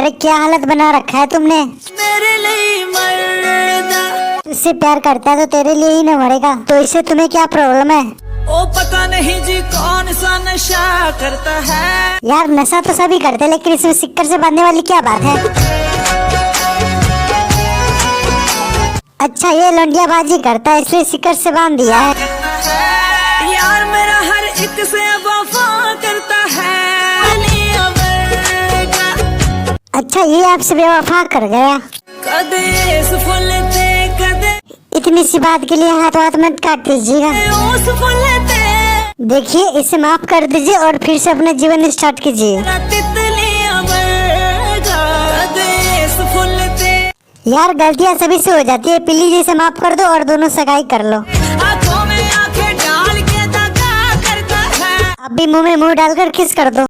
अरे क्या हालत बना रखा है तुमने। मेरे लिए मरदा, तुझसे प्यार करता है तो तेरे लिए ही न मरेगा, तो इससे तुम्हें क्या प्रॉब्लम है। ओ पता नहीं जी कौन सा नशा करता है। यार नशा तो सभी करते हैं, लेकिन इसमें सिक्कर से बांधने वाली क्या बात है। अच्छा ये लौंडियाबाजी करता है इसलिए सिक्कर से बांध दिया है। यार मेरा हर एक से वफा करता है। अच्छा ये आपसे बेवफा कर गया। कदे इस फुल ते कदे इतनी सी बात के लिए हाथ मत काट दीजिएगा। उस फुल ते देखिए इसे माफ कर दीजिए और फिर से अपना जीवन स्टार्ट कीजिए। तितलियां बरगा, कदे इस फुल ते यार गलतियां सभी से हो जाती है, प्लीज इसे माफ कर दो और दोनों सगाई कर लो। आंखों में आंखें डाल के दगा करता है। अब भी मुंह में मुंह डालकर किस कर दो।